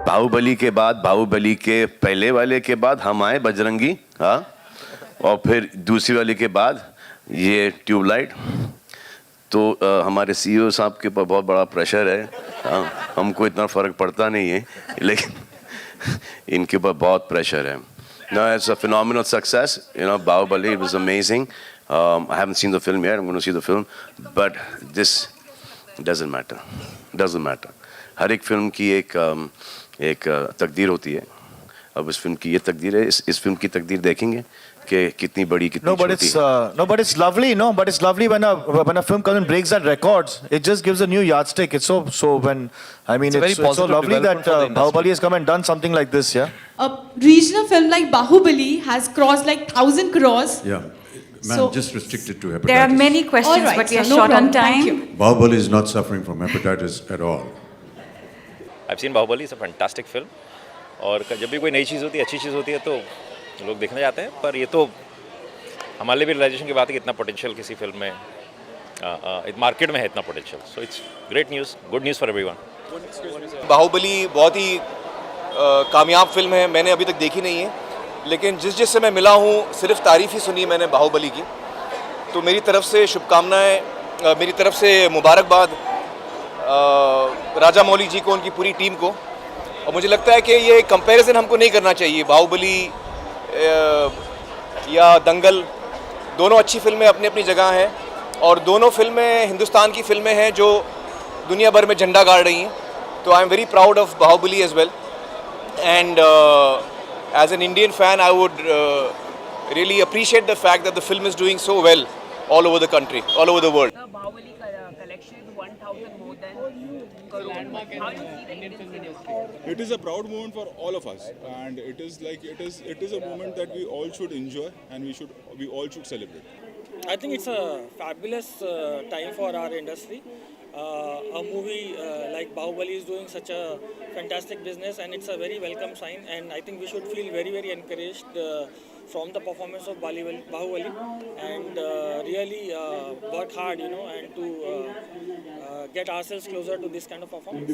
बाहुबली के बाद, बाहुबली के पहले वाले के बाद हम आए बजरंगी, हाँ, और फिर दूसरी वाले के बाद ये ट्यूबलाइट। तो हमारे सीईओ साहब के ऊपर बहुत बड़ा प्रेशर है। हमको इतना फ़र्क पड़ता नहीं है, लेकिन इनके ऊपर बहुत प्रेशर है। No, it's a phenomenal success. You know, Bahubali, it was amazing. I haven't seen the film yet. I'm going to see the film, but this doesn't matter. Doesn't matter. हर एक फिल्म की एक तकदीर होती है। अब इस film की ये तकदीर है। इस फिल्म की तकदीर देखेंगे कि कितनी बड़ी, कितनी छोटी है। No, but it's lovely. No, but it's lovely when a film comes and breaks that records. It just gives a new yardstick. It's so when I mean it's so lovely that Bahubali has come and done something like this. Yeah. A regional film like Bahubali has crossed like 1,000 crores. Yeah. Man, just restricted to hepatitis. There are many questions, All right, but we are sir, no short on problem. Thank time. you. Bahubali is not suffering from hepatitis at all. I've seen Bahubali. It's a fantastic film. और जब भी कोई नई चीज़ होती है, अच्छी चीज़ होती है, तो लोग देखने जाते हैं। पर ये तो हमारे भी रियलाइजेशन की बात है कि इतना पोटेंशियल किसी फिल्म में, मार्केट में है इतना potential. So it's great news, good news for everyone. Baahubali बहुत ही कामयाब फिल्म है। मैंने अभी तक देखी नहीं है, लेकिन जिससे मैं मिला हूँ सिर्फ तारीफ़ ही सुनी मैंने बाहुबली की। तो मेरी तरफ से शुभकामनाएं, मेरी तरफ से मुबारकबाद राजा मौली जी को, उनकी पूरी टीम को। और मुझे लगता है कि ये कंपैरिजन हमको नहीं करना चाहिए। बाहुबली या दंगल दोनों अच्छी फिल्में अपनी अपनी जगह हैं, और दोनों फिल्में हिंदुस्तान की फिल्में हैं जो दुनिया भर में झंडा गाड़ रही हैं। तो I am very proud of Baahubali as well, and as an Indian fan I would really appreciate the fact that the film is doing so well all over the country, all over the world. The Bahubali collection is 1,000 more than crore. How do you see the Indian cinema? It is a proud moment for all of us, and it is a moment that we all should enjoy, and we all should celebrate. I think it's a fabulous time for our industry. A movie like Bahubali is doing such a fantastic business, and it's a very welcome sign. And I think we should feel very, very encouraged from the performance of Bahubali, and really work hard, and to get ourselves closer to this kind of performance.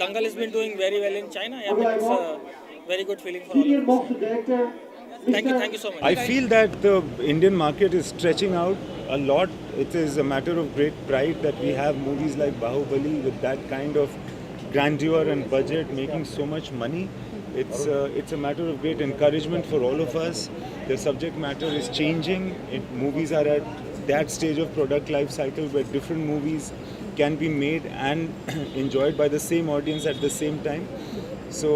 Dangal has been doing very well in China. Yeah, but it's a very good feeling for all of us. Thank you so much. I feel that the Indian market is stretching out a lot. It is a matter of great pride that we have movies like Bahubali with that kind of grandeur and budget making so much money. It's a matter of great encouragement for all of us. The subject matter is changing. Movies are at that stage of product life cycle where different movies can be made and enjoyed by the same audience at the same time. So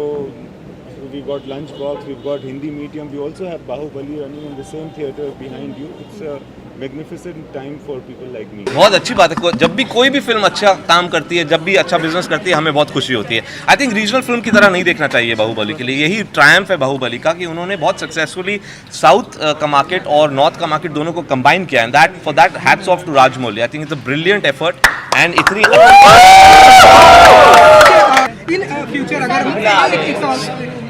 we've got Lunchbox, we've got Hindi Medium, we also have Bahubali running in the same theatre behind you. It's a magnificent time for people like me. बहुत अच्छी बात है, जब भी कोई भी film अच्छा काम करती है, जब भी अच्छा बिजनेस करती है, हमें बहुत खुशी होती है। आई थिंक रीजनल फिल्म की तरह नहीं देखना चाहिए बाहुबली के लिए। यही ट्रायम्फ है बाहुबली का कि उन्होंने बहुत सक्सेसफुली साउथ का मार्केट और नॉर्थ का मार्केट दोनों को कंबाइन किया है। That for that hats off to Rajamouli. I think it's a brilliant effort and इतनी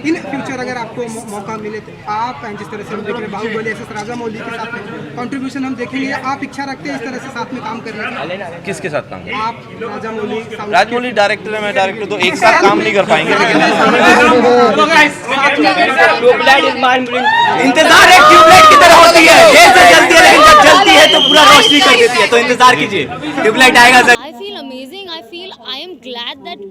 इन फ्यूचर अगर आपको मौका मिले तो आप जिस तरह से हम देख रहे हैं बाहुबली एस राजा मौली के साथ में कंट्रीब्यूशन हम देखेंगे, आप इच्छा रखते हैं इस तरह से साथ में काम करने की? किसके साथ काम? आप राजमौली डायरेक्टर है, मैं डायरेक्टर, तो एक साथ काम नहीं कर पाएंगे। इंतजार एक ट्यूबलाइट की तरह होती है, देर से जलती है लेकिन जब जलती है तो पूरा रोशनी कर देती है। तो इंतजार कीजिए, ट्यूबलाइट आएगा sir. I feel amazing. I am glad that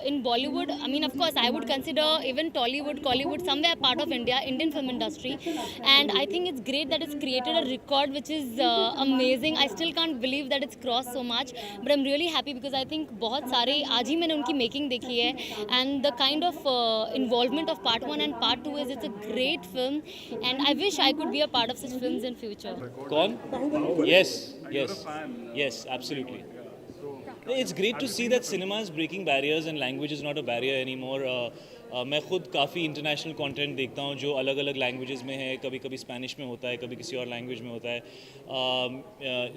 in Bollywood, I mean, of course, I would consider even Tollywood, Collywood, somewhere part of Indian film industry. And I think it's great that it's created a record which is amazing. I still can't believe that it's crossed so much. But I'm really happy because I think बहुत सारे आज ही मैंने उनकी making देखी है. And the kind of involvement of part 1 and part 2 is it's a great film. And I wish I could be a part of such films in future. Kaun? Yes, absolutely. It's great to see that cinema is breaking barriers and language is not a barrier anymore. मैं खुद काफ़ी international content देखता हूँ जो अलग अलग languages में है, कभी कभी स्पेनिश में होता है, कभी किसी और लैंग्वेज में होता है.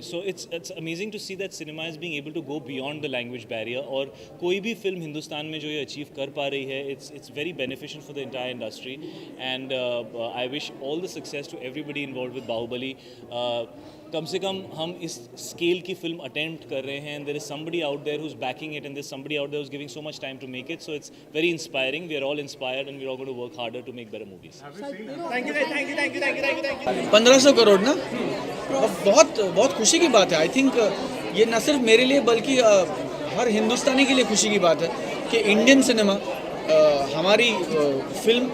So it's amazing to see that cinema is being able to go beyond the language barrier. और कोई भी फिल्म हिंदुस्तान में जो ये अचीव कर पा रही है, it's very beneficial for the entire industry. And I wish all the success to everybody involve with Baahubali. कम से कम हम इस स्केल की फिल्म अटेम्प्ट कर रहे हैं. There is somebody out there who is backing it, and there is somebody out there who is giving so much time to make it. So it's very inspiring. We are all inspired and we are all going to work harder to make better movies. 1500 crore ना, बहुत बहुत खुशी की बात है. I think ये न सिर्फ मेरे लिए बल्कि हर हिंदुस्तानी के लिए खुशी की बात है कि इंडियन सिनेमा, हमारी फिल्म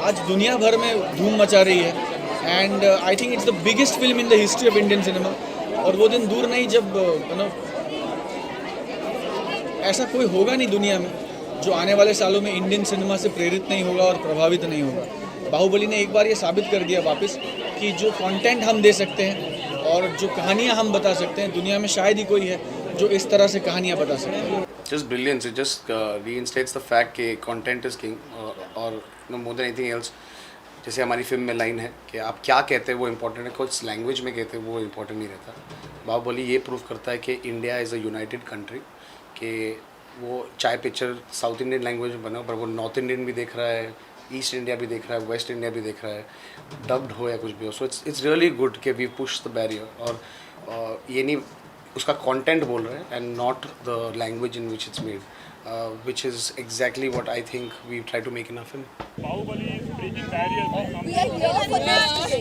आज दुनिया भर में धूम मचा रही है. And I think it's the biggest film in the history of Indian cinema. और वो दिन दूर नहीं जब ऐसा कोई होगा नहीं दुनिया में जो आने वाले सालों में इंडियन सिनेमा से प्रेरित नहीं होगा और प्रभावित नहीं होगा. बाहुबली ने एक बार ये साबित कर दिया वापस कि जो कंटेंट हम दे सकते हैं और जो कहानियाँ हम बता सकते हैं, दुनिया में शायद ही कोई है जो इस तरह से कहानियाँ बता सकते हैं. Just brilliance. It just reinstates the fact कि content is king और more than anything else. जैसे हमारी फिल्म में लाइन है कि आप क्या कहते हैं वो इम्पोर्टेंट है, कुछ लैंग्वेज में कहते हैं वो इम्पोर्टेंट नहीं रहता. बाहुबली ये प्रूव करता है कि India is a United country, कि वो चाहे पिक्चर साउथ इंडियन लैंग्वेज में बना पर वो नॉर्थ इंडियन भी देख रहा है, ईस्ट इंडिया भी देख रहा है, वेस्ट इंडिया भी देख रहा है, डब्ड हो या कुछ भी हो. सो इट्स रियली गुड कि वी पुश द बैरियर. और ये नहीं उसका कंटेंट बोल रहे हैं and not the language in which it's made, which is exactly what I think we try to make in our film. Bahubali is breaking barriers. We are here for this today.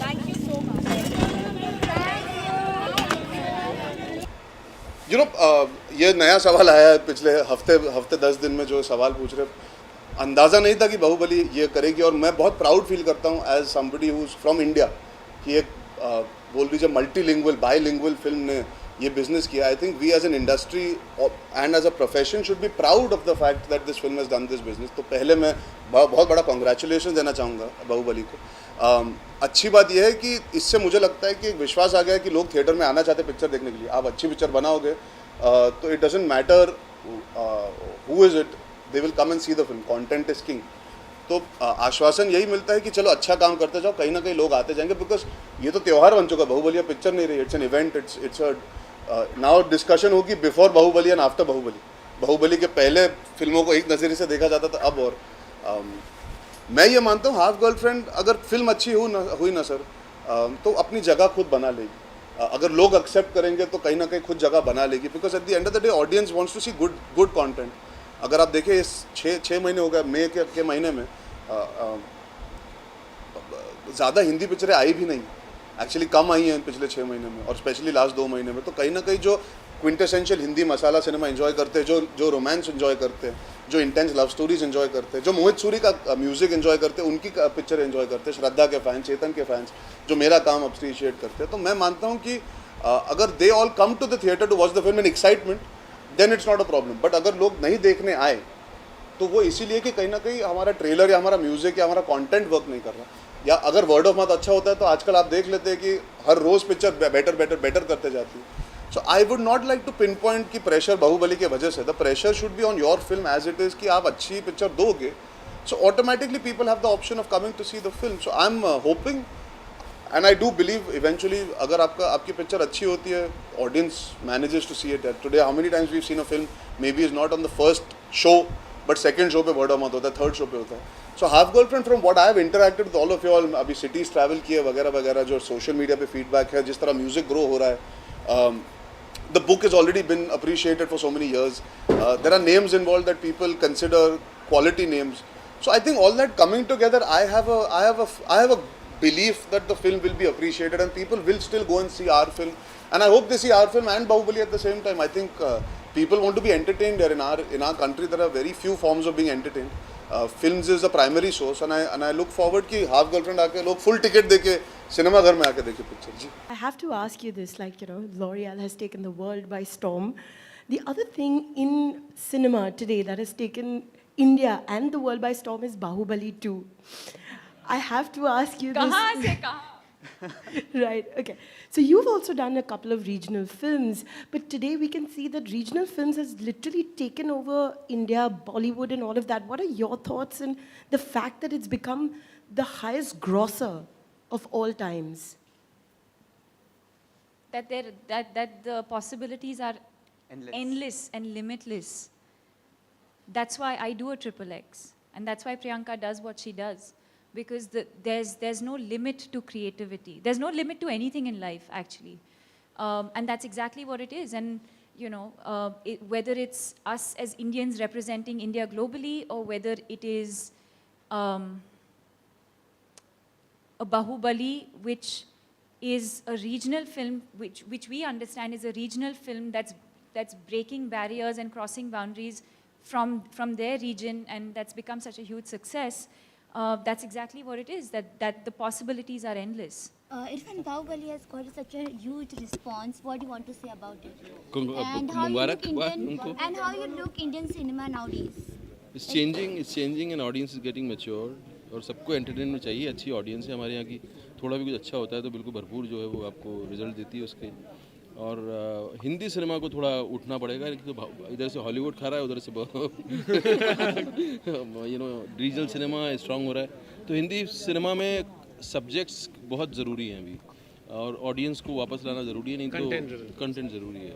Thank you so much. You know, ये नया सवाल आया है पिछले हफ्ते 10 दिन में जो सवाल पूछ रहे, अंदाज़ा नहीं था कि बाहुबली ये करेगी. और मैं बहुत प्राउड फील करता हूँ as somebody who is from India कि एक बोल दीजिए मल्टीलिंगुअल बाईलिंगुअल फिल्म ने ये बिजनेस किया. I think we as an industry and as a profession should be proud of the fact that this film has done this business. तो पहले मैं बहुत बड़ा कॉन्ग्रेचुलेशन देना चाहूँगा बाहुबली को. अच्छी बात यह है कि इससे मुझे लगता है कि एक विश्वास आ गया है कि लोग थिएटर में आना चाहते हैं पिक्चर देखने के लिए. आप अच्छी पिक्चर बनाओगे तो it doesn't matter who is it, they will come and C the film. Content is king. तो आश्वासन यही मिलता है कि चलो अच्छा काम करते जाओ, कहीं ना कहीं लोग आते जाएंगे. बिकॉज ये तो त्यौहार बन चुका है, बाहुबली पिक्चर नहीं रही, it's an event. It's now discussion होगी before Baahubali and after Baahubali. Baahubali के पहले फिल्मों को एक नज़रिए से देखा जाता था, अब और मैं ये मानता हूँ हाफ गर्लफ्रेंड अगर फिल्म अच्छी हुई ना सर, तो अपनी जगह खुद बना लेगी. अगर लोग एक्सेप्ट करेंगे तो कहीं ना कहीं खुद जगह बना लेगी. Because at the end of the day audience wants to see good content. अगर आप देखें इस 6 महीने हो गए, मई के महीने में ज़्यादा हिंदी पिक्चरें आई भी नहीं, एक्चुअली कम आई हैं पिछले 6 महीने में, और स्पेशली लास्ट 2 महीने में. तो कहीं ना कहीं जो क्विंटेसेंशियल हिंदी मसाला सिनेमा एंजॉय करते हैं, जो रोमांस एंजॉय करते हैं, जो इंटेंस लव स्टोरीज एंजॉय करते हैं, जो मोहित सूरी का म्यूजिक एंजॉय करते हैं, उनकी पिक्चर एंजॉय करते हैं, श्रद्धा के फैंस, चेतन के फैंस जो मेरा काम अप्रिशिएट करते हैं. तो मैं मानता हूँ कि अगर they all come to the theatre to watch the film in excitement, then it's not a problem. But अगर लोग नहीं देखने आए तो वो इसीलिए कि कहीं ना कहीं हमारा ट्रेलर या हमारा म्यूजिक या हमारा कंटेंट वर्क नहीं कर रहा, या अगर वर्ड ऑफ माउथ अच्छा होता है तो आजकल आप देख लेते हैं कि हर रोज़ पिक्चर बेटर करते जाती है. So I would not like to pinpoint की प्रेशर बाहुबली के वजह से. The pressure should be on your film as it is कि आप अच्छी पिक्चर दोगे, so automatically people have the option of coming to see the film. So I am hoping and I do believe eventually अगर आपकी picture अच्छी होती है, audience manages to see it. Today how many times we seen a film may be is not on the first show, but second show पे word of mouth होता है, third show पे होता है. So half girlfriend from what I have interacted with all of you all, अभी cities travel किए वगैरह वगैरह, जो सोशल मीडिया पे फीडबैक है, जिस तरह म्यूजिक ग्रो हो रहा है, the book has already been appreciated for so many years. There are names involved that people consider quality names. So I think all that coming together, I have a belief that the film will be appreciated and people will still go and see our film. And I hope they see our film and Bahubali at the same time. I think people want to be entertained here in our country. There are very few forms of being entertained. Films is the primary source, and I look forward कि half girlfriend आके लोग full ticket देके cinema घर में आके देखे picture. जी. I have to ask you this, like, you know, L'Oreal has taken the world by storm. The other thing in cinema today that has taken India and the world by storm is Bahubali 2. I have to ask you this. कहाँ से कहाँ? Right, okay. So you've also done a couple of regional films, but today we can see that regional films has literally taken over India, Bollywood and all of that. What are your thoughts on the fact that it's become the highest grosser of all times? That the possibilities are endless and limitless. That's why I do a XXX, and that's why Priyanka does what she does. Because there's no limit to creativity. There's no limit to anything in life, actually. And that's exactly what it is. And, you know, whether it's us as Indians representing India globally, or whether it is a Bahubali, which is a regional film, which we understand is a regional film that's breaking barriers and crossing boundaries from their region, and that's become such a huge success. That's exactly what it is, that the possibilities are endless. Irfan, Bahubali has got such a huge response. What do you want to say about it? And how you look Indian cinema nowadays? It's changing and audience is getting mature. और सबको entertainment चाहिए, अच्छी audience है हमारे यहाँ की. थोड़ा भी कुछ अच्छा होता है तो बिल्कुल भरपूर जो है वो आपको रिजल्ट देती है उसके. और हिंदी सिनेमा को थोड़ा उठना पड़ेगा, तो इधर से हॉलीवुड खा रहा है, उधर से रीजनल सिनेमा स्ट्रांग हो रहा है. तो हिंदी सिनेमा में सब्जेक्ट्स बहुत ज़रूरी हैं अभी, और ऑडियंस को वापस लाना ज़रूरी है, नहीं तो कंटेंट ज़रूरी है.